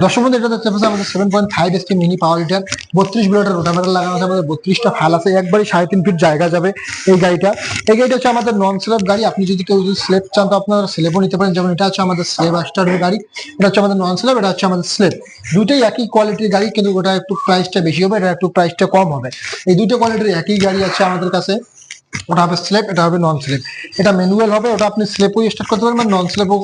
দর্শক বন্ধু, এটা দেখতে পাচ্ছি আমাদের 7.5 HP মিনি পাওয়ার লিটার 32 বুলেটের রোটাভেটর লাগানো আছে। আমাদের 32টা ফাল আছে, একবারই 3.5 ফিট জায়গা যাবে এই গাড়িটা হচ্ছে আমাদের নন স্ল্যাব গাড়ি। আপনি যদি কেউ যদি স্ল্যাব চান তো আপনারা স্ল্যাবও নিতে পারেন। যেমন এটা হচ্ছে আমাদের স্ল্যাব স্টারের গাড়ি, এটা হচ্ছে আমাদের নন স্ল্যাব, এটা হচ্ছে আমাদের স্ল্যাব। দুইটাই একই কোয়ালিটির গাড়ি, কিন্তু ওটা একটু প্রাইসটা বেশি হবে, এটা একটু প্রাইসটা কম হবে। এই দুইটা কোয়ালিটির একই গাড়ি আছে আমাদের কাছে। ওটা হবে স্লেপ, এটা হবে নন স্লেপ। এটা ম্যানুয়াল হবে, ওটা আপনি স্লেপও স্টার্ট করতে পারবেন, নন স্লেপও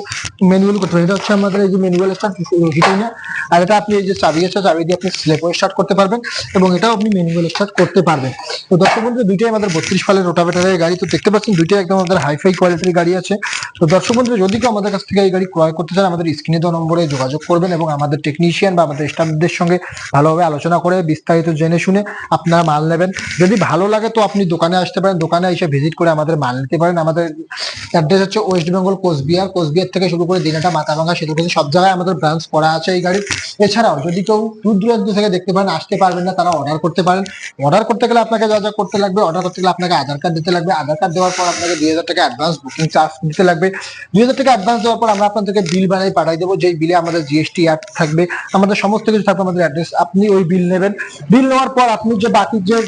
ম্যানুয়াল করতে পারবেন। এটা হচ্ছে আমাদের এই যে ম্যানুয়াল স্টার্ট হিটাই না। আর এটা আপনি এই যে চাবি আছে, চাবি দিয়ে আপনি স্লেপও স্টার্ট করতে পারবেন এবং এটাও আপনি ম্যানুয়াল স্টার্ট করতে পারবেন। তো দর্শক বন্ধু, দুইটাই আমাদের 32 ফালের রোটাভেটারের গাড়ি। তো দেখতে পাচ্ছেন দুইটাই একদম আমাদের হাইফাই কোয়ালিটির গাড়ি আছে। তো দর্শক বন্ধু, যদি কেউ আমাদের কাছ থেকে এই গাড়ি ক্রয় করতে চান, আমাদের স্ক্রিনে দেওয়া নম্বরে যোগাযোগ করবেন এবং আমাদের টেকনিশিয়ান বা আমাদের স্টাফদের সঙ্গে ভালোভাবে আলোচনা করে বিস্তারিত জেনে শুনে আপনারা মাল নেবেন। যদি ভালো লাগে তো আপনি দোকানে আসতে পারেন, দোকানে এসে ভিজিট করে আমাদের মাল নিতে পারেন। আমাদের অ্যাড্রেস হচ্ছে ওয়েস্ট বেঙ্গল কোচবিহার থেকে শুরু করে দিনাটা মাথাভাঙ্গা সেতুপতি সব জায়গায় আমাদের ব্রাঞ্চ করা আছে এই গাড়ির। এছাড়াও যদি কেউ দূর দূরান্ত থেকে দেখতে পারেন, আসতে পারবেন না, তারা অর্ডার করতে পারেন। অর্ডার করতে গেলে আপনাকে যা যা করতে লাগবে, অর্ডার করতে গেলে আপনাকে আধার কার্ড দিতে লাগবে। আধার কার্ড দেওয়ার পর আপনাকে 2,000 টাকা অ্যাডভান্স বুকিং চার্জ দিতে লাগবে। 2,000 টাকা অ্যাডভান্স দেওয়ার পর আমরা আপনাদেরকে বিল বানিয়ে পাঠিয়ে দেবো, যেই বিলে আমাদের জিএসটি অ্যাড থাকবে, আমাদের সমস্ত কিছু থাকবে, আমাদের অ্যাড্রেস। আপনি ওই বিল নেবেন। বিল নেওয়ার পর আপনি যে বাকি যে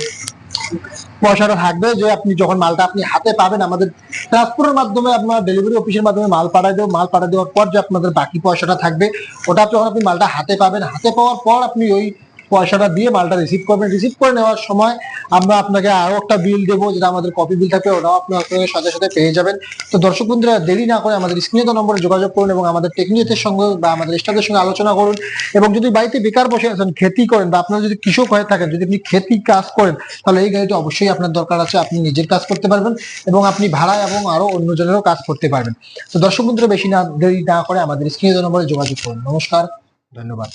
পয়সাটা থাকবে, যে আপনি যখন মালটা আপনি হাতে পাবেন, আমাদের ট্রান্সপোর্টের মাধ্যমে আপনার ডেলিভারি অফিসের মাধ্যমে মাল পাঠাই দেবো। মাল পাঠিয়ে দেওয়ার পর যে আপনাদের বাকি পয়সাটা থাকবে, ওটা যখন আপনি মালটা হাতে পাবেন, হাতে পাওয়ার পর আপনি ওই পয়সাটা দিয়ে মালটা রিসিভ করবেন। রিসিভ করে নেওয়ার সময় আমরা আপনাকে আরো একটা বিল দেবো, যেটা আমাদের কপি বিল থাকবে, ওটাও আপনি আপনাদের সাথে সাথে পেয়ে যাবেন। তো দর্শক বন্ধুরা, দেরি না করে আমাদের স্ক্রিনে দেওয়া নম্বরে যোগাযোগ করুন এবং আমাদের টেকনিশিয়ানের সঙ্গে বা আমাদের স্টাফদের সঙ্গে আলোচনা করুন। এবং যদি বাড়িতে বেকার বসে আছেন, খেতি করেন, বা আপনারা যদি কৃষক হয়ে থাকেন, যদি আপনি খেতি কাজ করেন, তাহলে এই গাড়িটা অবশ্যই আপনার দরকার আছে। আপনি নিজের কাজ করতে পারবেন এবং আপনি ভাড়া এবং আরো অন্যজনেরও কাজ করতে পারবেন। তো দর্শক বন্ধুরা, বেশি না দেরি না করে আমাদের স্ক্রিনে দেওয়া নম্বরে যোগাযোগ করুন। নমস্কার, ধন্যবাদ।